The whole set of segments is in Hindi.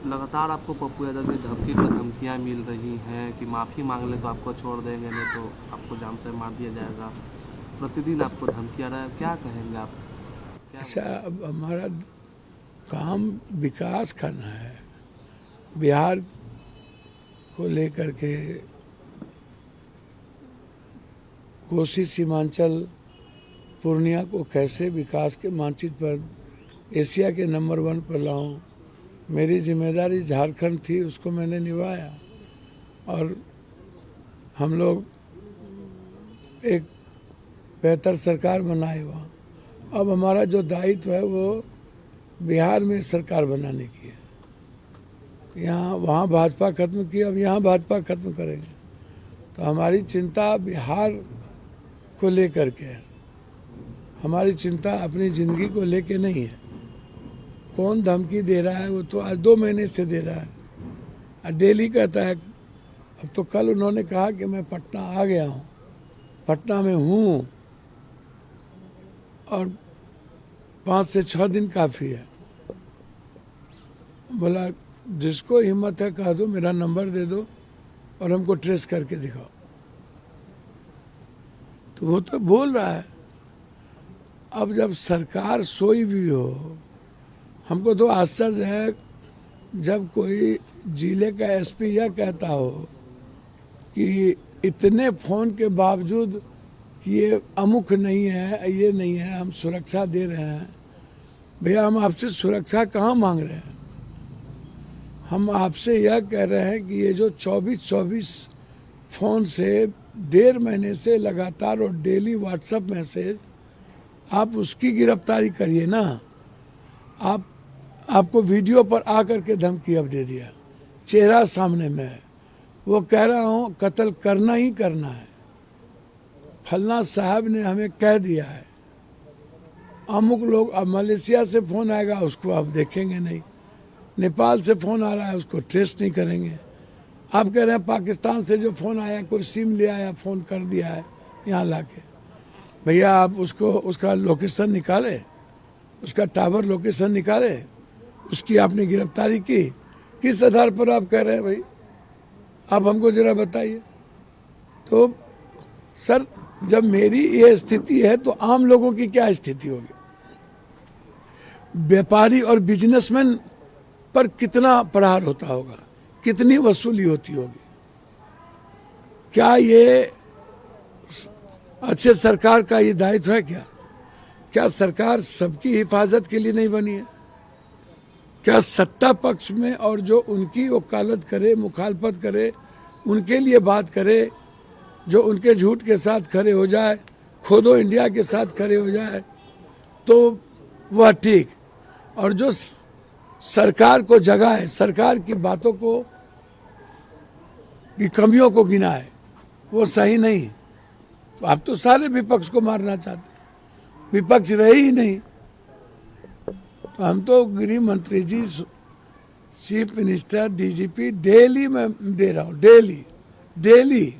लगातार आपको पप्पू यादव की धमकी पर धमकियाँ मिल रही हैं कि माफ़ी मांग ले तो आपको छोड़ देंगे, नहीं तो आपको जान से मार दिया जाएगा। प्रतिदिन आपको धमकी आ रहा है, क्या कहेंगे आप? क्या अच्छा, अब हमारा काम विकास करना है। बिहार को लेकर के कोसी सीमांचल पूर्णिया को कैसे विकास के मानचित्र पर एशिया के नंबर 1 पर लाऊं, मेरी जिम्मेदारी झारखंड थी, उसको मैंने निभाया। और हम लोग एक बेहतर सरकार बनाए वहाँ। अब हमारा जो दायित्व है वो बिहार में सरकार बनाने की है। यहाँ वहाँ भाजपा खत्म की, अब यहाँ भाजपा खत्म करेंगे। तो हमारी चिंता बिहार को लेकर के है, हमारी चिंता अपनी ज़िंदगी को लेके नहीं है। कौन धमकी दे रहा है वो तो आज 2 महीने से दे रहा है, और डेली कहता है। अब तो कल उन्होंने कहा कि मैं पटना आ गया हूँ, पटना में हूँ, और 5 से 6 दिन काफ़ी है। बोला जिसको हिम्मत है कह दो, मेरा नंबर दे दो और हमको ट्रेस करके दिखाओ। तो वो तो बोल रहा है। अब जब सरकार सोई भी हो, हमको तो आश्चर्य है जब कोई जिले का एसपी यह कहता हो कि इतने फोन के बावजूद कि ये अमुख नहीं है, ये नहीं है, हम सुरक्षा दे रहे हैं। भैया, हम आपसे सुरक्षा कहाँ मांग रहे हैं? हम आपसे यह कह रहे हैं कि ये जो 24-24 फ़ोन से 1.5 महीने से लगातार और डेली व्हाट्सएप मैसेज, आप उसकी गिरफ्तारी करिए ना। आपको वीडियो पर आकर के धमकी अब दे दिया, चेहरा सामने में है। वो कह रहा हूँ कत्ल करना ही करना है, फलना साहब ने हमें कह दिया है। अमुक लोग, अब मलेशिया से फ़ोन आएगा उसको आप देखेंगे नहीं, नेपाल से फ़ोन आ रहा है उसको ट्रेस नहीं करेंगे। आप कह रहे हैं पाकिस्तान से जो फ़ोन आया, कोई सिम ले आया, फ़ोन कर दिया है यहाँ लाके। भैया, आप उसको उसका लोकेशन निकाले, उसका टावर लोकेशन निकाले, उसकी आपने गिरफ्तारी की? किस आधार पर आप कह रहे हैं भाई? आप हमको जरा बताइए। तो सर, जब मेरी ये स्थिति है तो आम लोगों की क्या स्थिति होगी? व्यापारी और बिजनेसमैन पर कितना प्रहार होता होगा, कितनी वसूली होती होगी? क्या ये अच्छे सरकार का ये दायित्व है? क्या सरकार सबकी हिफाजत के लिए नहीं बनी है? क्या सत्ता पक्ष में और जो उनकी वकालत करे, मुखालफत करे, उनके लिए बात करे, जो उनके झूठ के साथ खड़े हो जाए, खोदो इंडिया के साथ खड़े हो जाए, तो वह ठीक। और जो सरकार को जगाए, सरकार की बातों को, की कमियों को गिनाए, वो सही नहीं। तो आप तो सारे विपक्ष को मारना चाहते हैं, विपक्ष रहे ही नहीं। तो हम तो गृह मंत्री जी, चीफ मिनिस्टर, डीजीपी, डेली मैं दे रहा हूँ, डेली।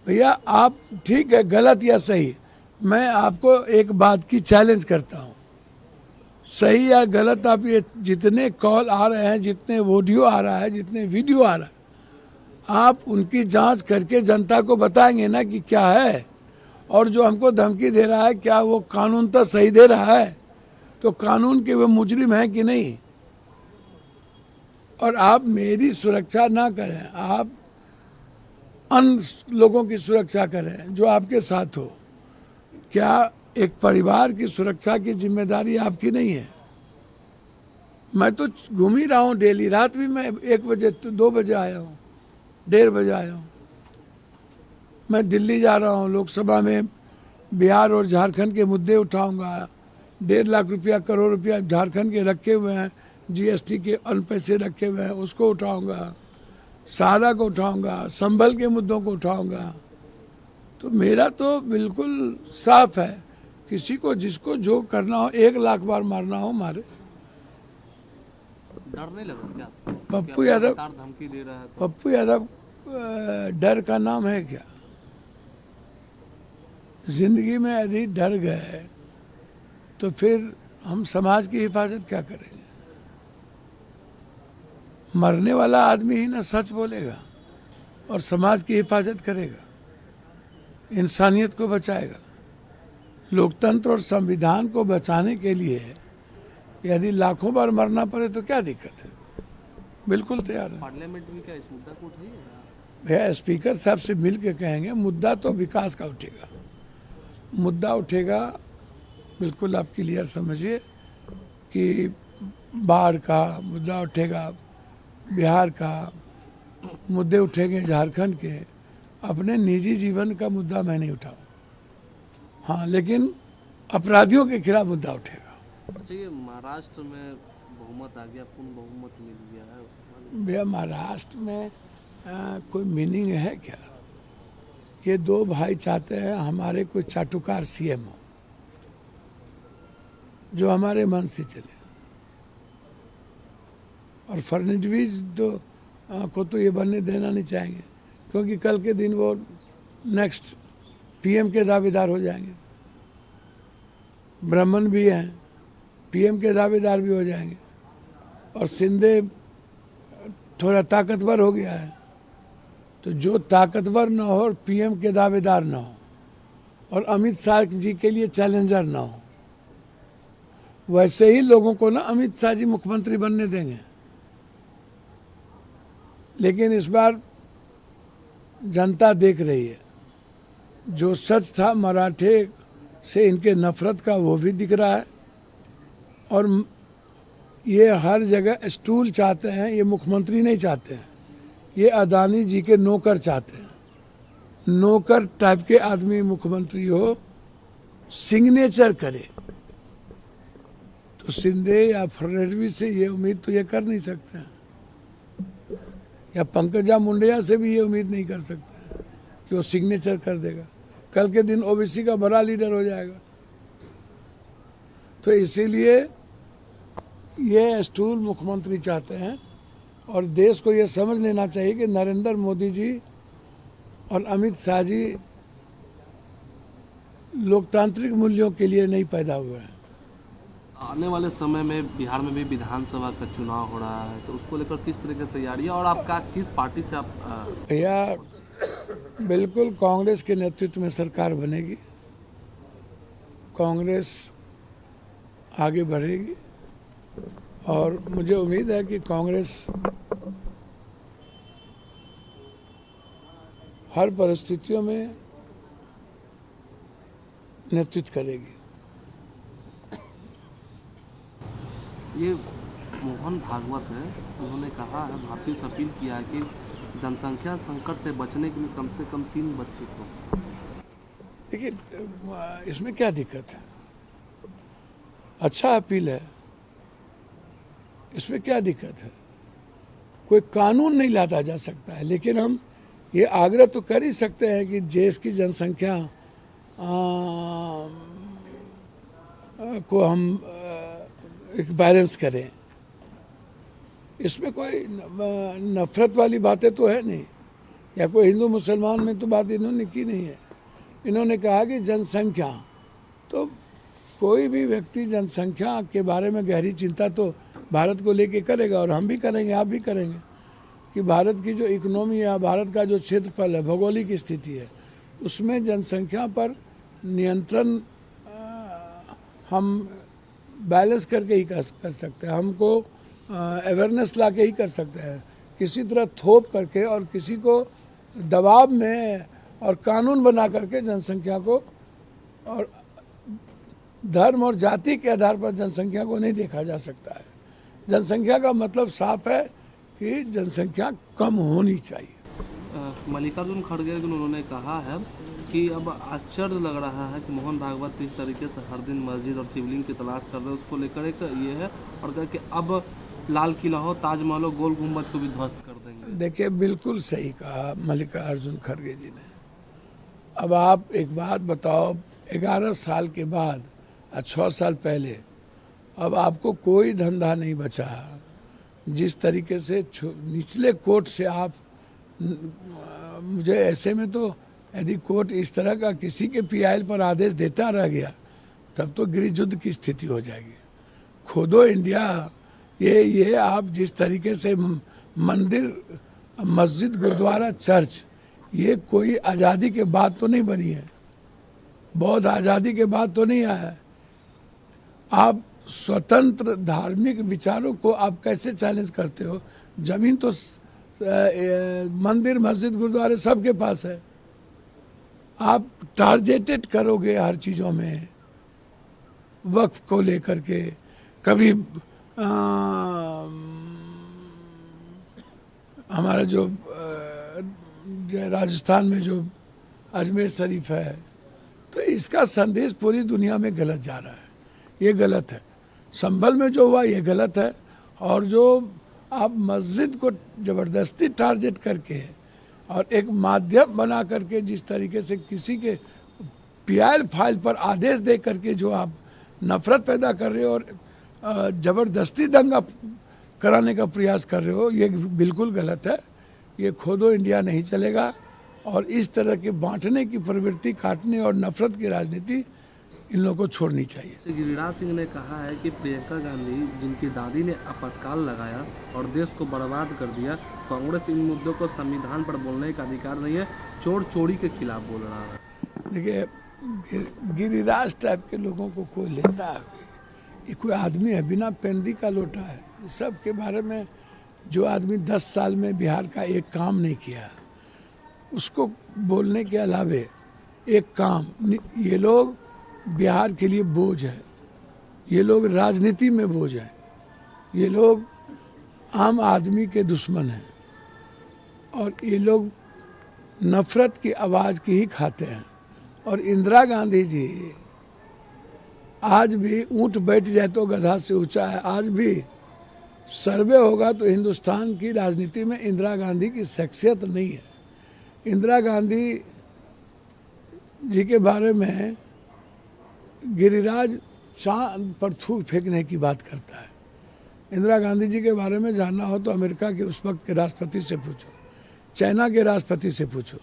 भैया, आप ठीक है, गलत या सही, मैं आपको एक बात की चैलेंज करता हूँ, सही या गलत, आप ये जितने कॉल आ रहे हैं, जितने ऑडियो आ रहा है, जितने वीडियो आ रहा है, आप उनकी जांच करके जनता को बताएंगे ना कि क्या है। और जो हमको धमकी दे रहा है, क्या वो कानून तो सही दे रहा है? तो कानून के वो मुजरिम है कि नहीं? और आप मेरी सुरक्षा ना करें, आप अन्य लोगों की सुरक्षा करें जो आपके साथ हो। क्या एक परिवार की सुरक्षा की जिम्मेदारी आपकी नहीं है? मैं तो घूम ही रहा हूँ डेली, रात भी मैं 1 बजे 2 बजे आया हूँ, 1:30 बजे आया हूँ। मैं दिल्ली जा रहा हूँ, लोकसभा में बिहार और झारखंड के मुद्दे उठाऊंगा। 1.5 लाख रुपया, करोड़ रुपया झारखंड के रखे हुए हैं, जीएसटी के अन्य पैसे रखे हुए हैं, उसको उठाऊंगा, सहारा को उठाऊंगा, संभल के मुद्दों को उठाऊंगा। तो मेरा तो बिल्कुल साफ है, किसी को जिसको जो करना हो, 1 लाख बार मारना हो मारे। डर नहीं लगा क्या? पप्पू यादव, लगातार धमकी दे रहा है तो पप्पू यादव डर का नाम है क्या? जिंदगी में यदि डर गए तो फिर हम समाज की हिफाजत क्या करेंगे? मरने वाला आदमी ही ना सच बोलेगा और समाज की हिफाजत करेगा, इंसानियत को बचाएगा। लोकतंत्र और संविधान को बचाने के लिए यदि लाखों बार मरना पड़े तो क्या दिक्कत है, बिल्कुल तैयार है। पार्लियामेंट में क्या इस मुद्दा को उठाइएगा? भैया स्पीकर साहब से मिल के कहेंगे, मुद्दा तो विकास का उठेगा, मुद्दा उठेगा, बिल्कुल आप क्लियर समझिए कि बाढ़ का मुद्दा उठेगा, बिहार का मुद्दे उठेंगे, झारखंड के। अपने निजी जीवन का मुद्दा मैं नहीं उठाऊं, हाँ, लेकिन अपराधियों के खिलाफ मुद्दा उठेगा। अच्छा, ये महाराष्ट्र में बहुमत आ गया, पूर्ण बहुमत मिल गया है, उसके बाद भैया महाराष्ट्र में कोई मीनिंग है क्या? ये दो भाई चाहते हैं हमारे कोई चाटुकार सीएम हो जो हमारे मन से चले, और फडणवीस को तो ये बनने देना नहीं चाहेंगे, क्योंकि कल के दिन वो नेक्स्ट पीएम के दावेदार हो जाएंगे। ब्राह्मण भी हैं, पीएम के दावेदार भी हो जाएंगे, और शिंदे थोड़ा ताकतवर हो गया है, तो जो ताकतवर न हो और पीएम के दावेदार न हो और अमित शाह जी के लिए चैलेंजर न हो, वैसे ही लोगों को ना अमित शाह जी मुख्यमंत्री बनने देंगे। लेकिन इस बार जनता देख रही है, जो सच था मराठे से इनके नफरत का वो भी दिख रहा है, और ये हर जगह स्टूल चाहते हैं, ये मुख्यमंत्री नहीं चाहते हैं, ये अदानी जी के नौकर चाहते हैं। नौकर टाइप के आदमी मुख्यमंत्री हो, सिग्नेचर करे, तो शिंदे या फडणवीस से ये उम्मीद तो ये कर नहीं सकते हैं, या पंकजा मुंडे से भी ये उम्मीद नहीं कर सकते हैं कि वो सिग्नेचर कर देगा। कल के दिन ओबीसी का बड़ा लीडर हो जाएगा। तो इसीलिए ये स्टूल मुख्यमंत्री चाहते हैं, और देश को ये समझ लेना चाहिए कि नरेंद्र मोदी जी और अमित शाह जी लोकतांत्रिक मूल्यों के लिए नहीं पैदा हुए हैं। आने वाले समय में बिहार में भी विधानसभा का चुनाव हो रहा है, तो उसको लेकर किस तरह की तैयारी है, और आपका किस पार्टी से आप भैया बिल्कुल कांग्रेस के नेतृत्व में सरकार बनेगी, कांग्रेस आगे बढ़ेगी, और मुझे उम्मीद है कि कांग्रेस हर परिस्थितियों में नेतृत्व करेगी। ये मोहन भागवत है, उन्होंने कहा है, भारतीय से अपील किया है कि जनसंख्या संकट से बचने के लिए कम से कम 3 बच्चे को। देखिए इसमें क्या दिक्कत है, अच्छा अपील है, इसमें क्या दिक्कत है? कोई कानून नहीं लादा जा सकता है, लेकिन हम ये आग्रह तो कर ही सकते हैं कि देश की जनसंख्या को हम एक बैलेंस करें। इसमें कोई नफरत वाली बातें तो है नहीं, या कोई हिंदू मुसलमान में तो बात इन्होंने की नहीं है। इन्होंने कहा कि जनसंख्या, तो कोई भी व्यक्ति जनसंख्या के बारे में गहरी चिंता तो भारत को लेके करेगा, और हम भी करेंगे, आप भी करेंगे, कि भारत की जो इकोनॉमी है, भारत का जो क्षेत्रफल है, भौगोलिक स्थिति है, उसमें जनसंख्या पर नियंत्रण हम बैलेंस करके ही कर सकते हैं। हमको अवेयरनेस ला के ही कर सकते हैं, किसी तरह थोप करके और किसी को दबाव में और कानून बना करके जनसंख्या को और धर्म और जाति के आधार पर जनसंख्या को नहीं देखा जा सकता है। जनसंख्या का मतलब साफ है कि जनसंख्या कम होनी चाहिए। मल्लिकार्जुन खड़गे उन्होंने कहा है कि अब आश्चर्य लग रहा है कि मोहन भागवत इस तरीके से हर दिन मस्जिद और शिवलिंग की तलाश कर रहे हैं, उसको लेकर एक ये है, और कहा कि अब लाल किला हो, ताजमहल हो, गोल गुम्बद को भी ध्वस्त कर देंगे। देखिए बिल्कुल सही कहा मल्लिकार्जुन खड़गे जी ने। अब आप एक बात बताओ, 11 साल के बाद 6 साल पहले अब आपको कोई धंधा नहीं बचा। जिस तरीके से निचले कोर्ट से आप, मुझे ऐसे में तो यदि कोर्ट इस तरह का किसी के पीआईएल पर आदेश देता रह गया, तब तो गृह युद्ध की स्थिति हो जाएगी। खोदो इंडिया ये आप जिस तरीके से मंदिर, मस्जिद, गुरुद्वारा, चर्च, ये कोई आज़ादी के बाद तो नहीं बनी है, बौद्ध आज़ादी के बाद तो नहीं आया है। आप स्वतंत्र धार्मिक विचारों को आप कैसे चैलेंज करते हो? जमीन तो मंदिर, मस्जिद, गुरुद्वारे सबके पास है। आप टारगेटेड करोगे हर चीज़ों में, वक्फ को लेकर के। कभी हमारा जो राजस्थान में जो अजमेर शरीफ है, तो इसका संदेश पूरी दुनिया में गलत जा रहा है, ये गलत है। संभल में जो हुआ ये गलत है। और जो आप मस्जिद को ज़बरदस्ती टारगेट करके और एक माध्यम बना करके जिस तरीके से किसी के पीआईएल फाइल पर आदेश दे करके जो आप नफरत पैदा कर रहे हो और ज़बरदस्ती दंगा कराने का प्रयास कर रहे हो, ये बिल्कुल गलत है। ये खोदो इंडिया नहीं चलेगा। और इस तरह के बांटने की प्रवृत्ति, काटने और नफरत की राजनीति इन लोगों को छोड़नी चाहिए। गिरिराज सिंह ने कहा है कि प्रियंका गांधी, जिनकी दादी ने आपातकाल लगाया और देश को बर्बाद कर दिया, कांग्रेस इन मुद्दों को संविधान पर बोलने का अधिकार नहीं है, चोर चोरी के खिलाफ बोल रहा है। देखिए, गिरिराज टाइप के लोगों को कोई लेता है? ये कोई आदमी है? बिना पेंदी का लोटा है। सब के बारे में जो आदमी 10 साल में बिहार का एक काम नहीं किया, उसको बोलने के अलावे एक काम, ये लोग बिहार के लिए बोझ है, ये लोग राजनीति में बोझ है, ये लोग आम आदमी के दुश्मन हैं और ये लोग नफरत की आवाज़ की ही खाते हैं। और इंदिरा गांधी जी आज भी ऊंट बैठ जाए तो गधा से ऊंचा है। आज भी सर्वे होगा तो हिंदुस्तान की राजनीति में इंदिरा गांधी की शख्सियत नहीं है। इंदिरा गांधी जी के बारे में गिरिराज चांद पर थूक फेंकने की बात करता है। इंदिरा गांधी जी के बारे में जानना हो तो अमेरिका के उस वक्त के राष्ट्रपति से पूछो, चाइना के राष्ट्रपति से पूछो।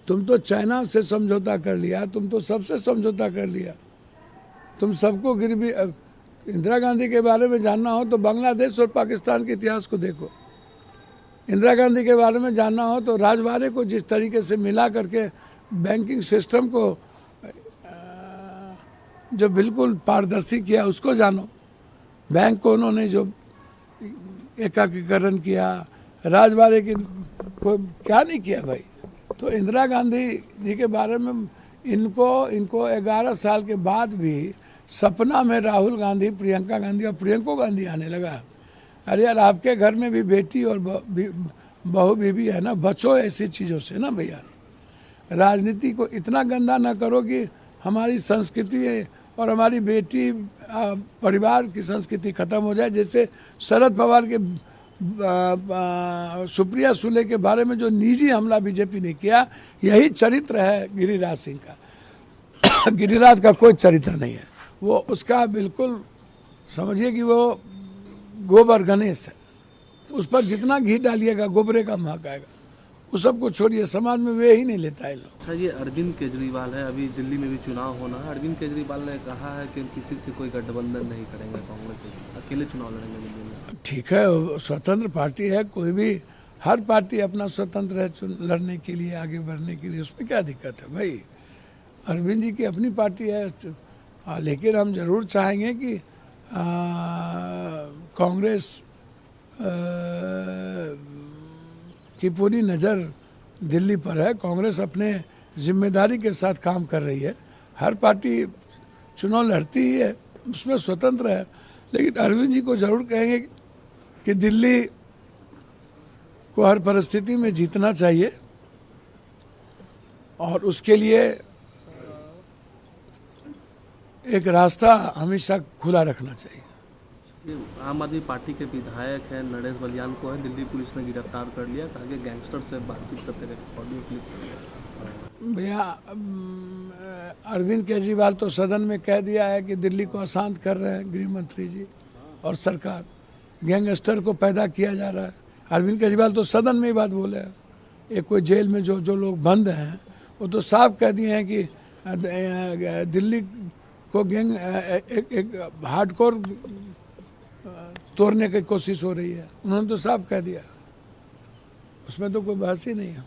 तुम तो चाइना से समझौता कर लिया, तुम तो सबसे समझौता कर लिया, तुम सबको गिरवी। इंदिरा गांधी के बारे में जानना हो तो बांग्लादेश और पाकिस्तान के इतिहास को देखो। इंदिरा गांधी के बारे में जानना हो तो राजवाड़े को जिस तरीके से मिला करके बैंकिंग सिस्टम को जो बिल्कुल पारदर्शी किया उसको जानो। बैंक को उन्होंने जो एकीकरण किया, राजवाड़े की को क्या नहीं किया भाई। तो इंदिरा गांधी जी के बारे में इनको 11 साल के बाद भी सपना में राहुल गांधी, प्रियंका गांधी और प्रियंको गांधी आने लगा। अरे यार, आपके घर में भी बेटी और बहू बीवी है ना, बचो ऐसी चीज़ों से ना भैया। राजनीति को इतना गंदा ना करो कि हमारी संस्कृति और हमारी बेटी परिवार की संस्कृति खत्म हो जाए। जैसे शरद पवार के सुप्रिया सुले के बारे में जो निजी हमला बीजेपी ने किया, यही चरित्र है गिरिराज सिंह का। गिरिराज का कोई चरित्र नहीं है। वो उसका बिल्कुल समझिए कि वो गोबर गणेश है। उस पर जितना घी डालिएगा गोबरे का महक आएगा। उस सबको छोड़िए, समाज में वे ही नहीं लेता है लोग। अच्छा, ये अरविंद केजरीवाल है, अभी दिल्ली में भी चुनाव होना है। अरविंद केजरीवाल ने कहा है कि किसी से कोई गठबंधन नहीं करेंगे, कांग्रेस से अकेले चुनाव लड़ेंगे दिल्ली में। ठीक है, स्वतंत्र पार्टी है, कोई भी, हर पार्टी अपना स्वतंत्र है लड़ने के लिए, आगे बढ़ने के लिए। उसमें क्या दिक्कत है भाई? अरविंद जी की अपनी पार्टी है। लेकिन हम जरूर चाहेंगे कि कांग्रेस की पूरी नज़र दिल्ली पर है। कांग्रेस अपने जिम्मेदारी के साथ काम कर रही है। हर पार्टी चुनाव लड़ती ही है, उसमें स्वतंत्र है। लेकिन अरविंद जी को जरूर कहेंगे कि दिल्ली को हर परिस्थिति में जीतना चाहिए और उसके लिए एक रास्ता हमेशा खुला रखना चाहिए। आम आदमी पार्टी के विधायक हैं नरेश बलियान को है दिल्ली पुलिस ने गिरफ्तार कर लिया। कहा कि गैंगस्टर से बातचीत करते रहे, ऑडियो क्लिप। भैया, अरविंद केजरीवाल तो सदन में कह दिया है कि दिल्ली को अशांत कर रहे हैं गृह मंत्री जी और सरकार, गैंगस्टर को पैदा किया जा रहा है। अरविंद केजरीवाल तो सदन में ही बात बोले हैं। एक कोई जेल में जो लोग बंद हैं वो तो साफ कह दिए हैं कि दिल्ली को गैंग एक हार्डकोर तोड़ने की कोशिश हो रही है। उन्होंने तो साफ कह दिया, उसमें तो कोई बहस ही नहीं है।